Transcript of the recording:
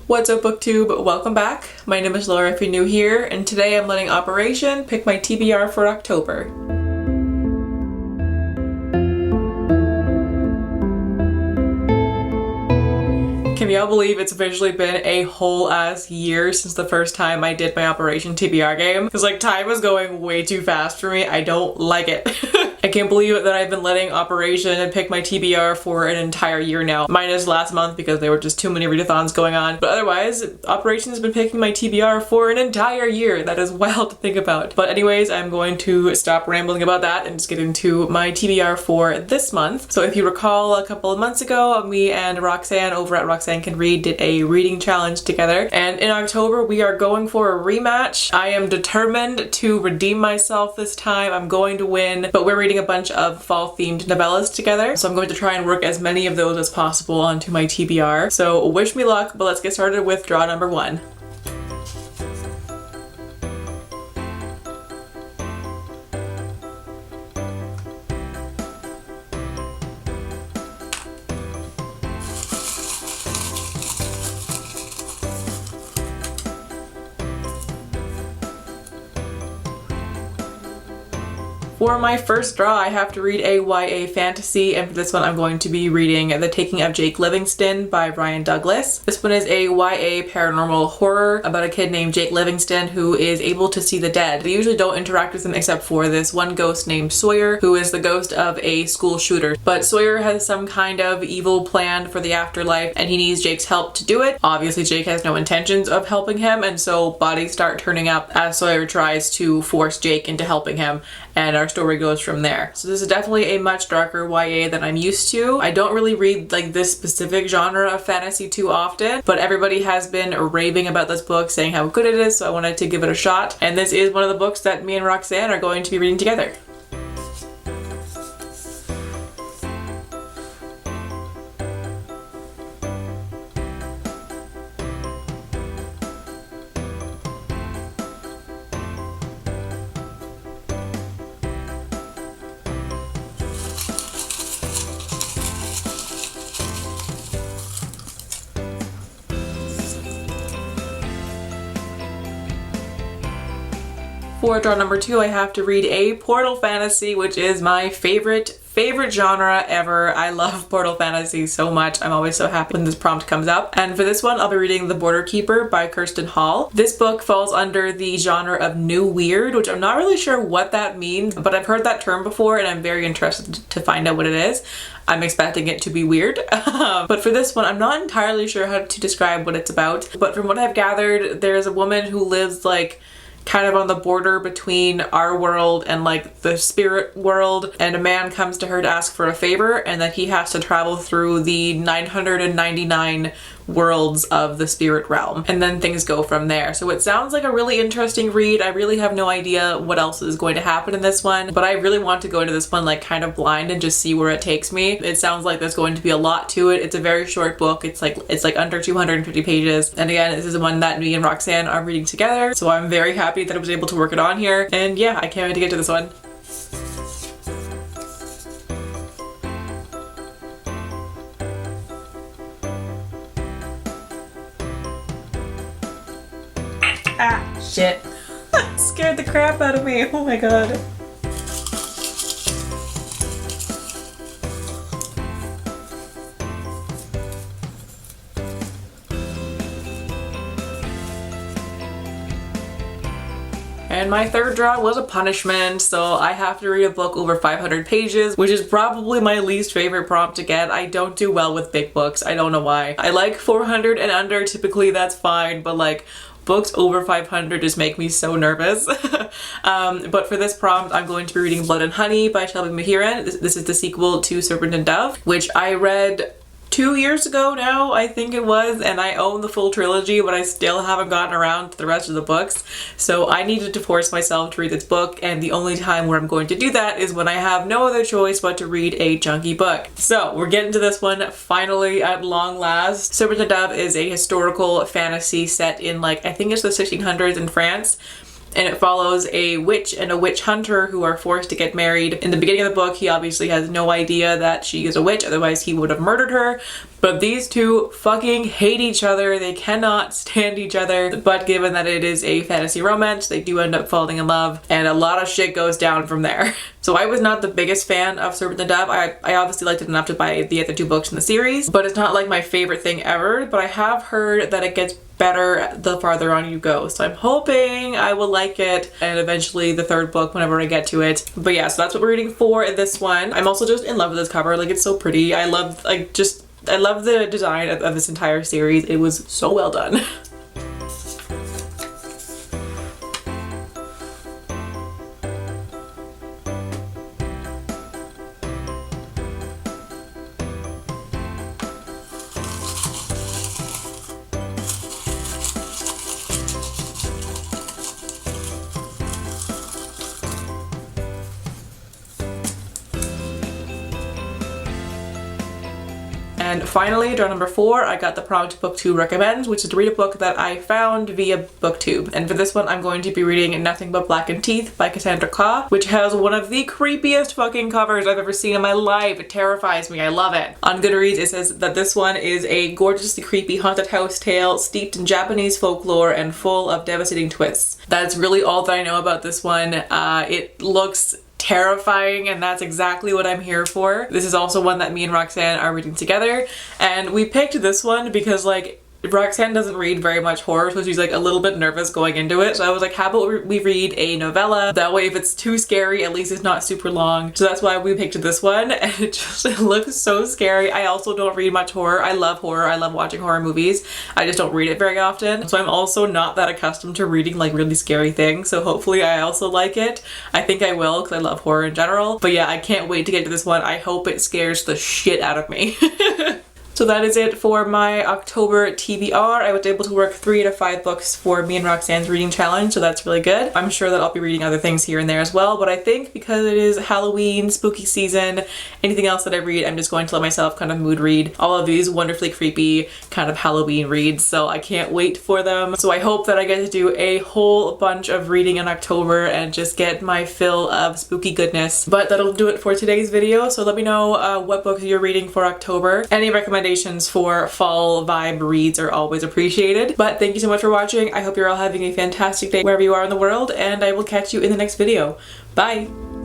What's up, booktube? Welcome back. My name is Laura if you're new here, and today I'm letting Operation pick my TBR for October. Can y'all believe it's officially been a whole ass year since the first time I did my Operation TBR game? Because like time is going way too fast for me. I don't like it. I can't believe that I've been letting Operation pick my TBR for an entire year now. Minus last month because there were just too many readathons going on. But otherwise, Operation has been picking my TBR for an entire year. That is wild to think about. But anyways, I'm going to stop rambling about that and just get into my TBR for this month. So if you recall, a couple of months ago, me and Roxanne over at Roxanne Can Read did a reading challenge together. And in October, we are going for a rematch. I am determined to redeem myself this time. I'm going to win. But we're reading a bunch of fall-themed novellas together, so I'm going to try and work as many of those as possible onto my TBR. So wish me luck, but let's get started with draw number 1. For my first draw, I have to read a YA fantasy, and for this one I'm going to be reading The Taking of Jake Livingston by Brian Douglas. This one is a YA paranormal horror about a kid named Jake Livingston who is able to see the dead. They usually don't interact with them except for this one ghost named Sawyer, who is the ghost of a school shooter. But Sawyer has some kind of evil plan for the afterlife, and he needs Jake's help to do it. Obviously, Jake has no intentions of helping him, and so bodies start turning up as Sawyer tries to force Jake into helping him, and our story goes from there. So this is definitely a much darker YA than I'm used to. I don't really read like this specific genre of fantasy too often, but everybody has been raving about this book, saying how good it is, so I wanted to give it a shot. And this is one of the books that me and Roxanne are going to be reading together. For draw number 2, I have to read a portal fantasy, which is my favorite genre ever. I love portal fantasy so much. I'm always so happy when this prompt comes up. And for this one, I'll be reading The Border Keeper by Kerstin Hall. This book falls under the genre of new weird, which I'm not really sure what that means, but I've heard that term before and I'm very interested to find out what it is. I'm expecting it to be weird. But for this one, I'm not entirely sure how to describe what it's about. But from what I've gathered, there's a woman who lives like kind of on the border between our world and like the spirit world, and a man comes to her to ask for a favor, and that he has to travel through the 999 worlds of the spirit realm, and then things go from there. So it sounds like a really interesting read. I really have no idea what else is going to happen in this one, but I really want to go into this one like kind of blind and just see where it takes me. It sounds like there's going to be a lot to it. It's a very short book. It's like under 250 pages, and again, this is the one that me and Roxanne are reading together, so I'm very happy that I was able to work it on here, and yeah, I can't wait to get to this one. Ah, shit. Scared the crap out of me. Oh my god. And my third draw was a punishment, so I have to read a book over 500 pages, which is probably my least favorite prompt to get. I don't do well with big books. I don't know why. I like 400 and under, typically that's fine, but like books over 500 just make me so nervous. But for this prompt, I'm going to be reading Blood and Honey by Shelby Mahurin. This is the sequel to Serpent and Dove, which I read 2 years ago now, I think it was, and I own the full trilogy, but I still haven't gotten around to the rest of the books. So I needed to force myself to read this book, and the only time where I'm going to do that is when I have no other choice but to read a chunky book. So we're getting to this one finally at long last. Serpent and Dove is a historical fantasy set in like, I think it's the 1600s in France. and it follows a witch and a witch hunter who are forced to get married. In the beginning of the book, he obviously has no idea that she is a witch, otherwise he would have murdered her. But these two fucking hate each other. They cannot stand each other. But given that it is a fantasy romance, they do end up falling in love, and a lot of shit goes down from there. So I was not the biggest fan of Serpent and the Dove. I obviously liked it enough to buy the other 2 books in the series, but it's not like my favorite thing ever. But I have heard that it gets better the farther on you go, so I'm hoping I will like it, and eventually the 3rd book whenever I get to it. But yeah, so that's what we're reading for this one. I'm also just in love with this cover. Like, it's so pretty. I love the design of this entire series. It was so well done. And finally, draw number 4, I got the prompt booktube recommends, which is to read a book that I found via booktube. And for this one, I'm going to be reading Nothing But Blackened Teeth by Cassandra Khaw, which has one of the creepiest fucking covers I've ever seen in my life. It terrifies me. I love it. On Goodreads, it says that this one is a gorgeously creepy haunted house tale steeped in Japanese folklore and full of devastating twists. That's really all that I know about this one. It looks terrifying, and that's exactly what I'm here for. This is also one that me and Roxanne are reading together, and we picked this one because, like, Roxanne doesn't read very much horror, so she's like a little bit nervous going into it. So I was like, how about we read a novella? That way if it's too scary, at least it's not super long. So that's why we picked this one, and it looks so scary. I also don't read much horror. I love horror. I love watching horror movies. I just don't read it very often. So I'm also not that accustomed to reading like really scary things. So hopefully I also like it. I think I will because I love horror in general. But yeah, I can't wait to get to this one. I hope it scares the shit out of me. So that is it for my October TBR. I was able to work 3 out of 5 books for me and Roxanne's reading challenge, so that's really good. I'm sure that I'll be reading other things here and there as well, but I think because it is Halloween, spooky season, anything else that I read, I'm just going to let myself kind of mood read all of these wonderfully creepy kind of Halloween reads, so I can't wait for them. So I hope that I get to do a whole bunch of reading in October and just get my fill of spooky goodness. But that'll do it for today's video, so let me know what books you're reading for October. Any recommendations for fall vibe reads are always appreciated. But thank you so much for watching. I hope you're all having a fantastic day wherever you are in the world, and I will catch you in the next video. Bye!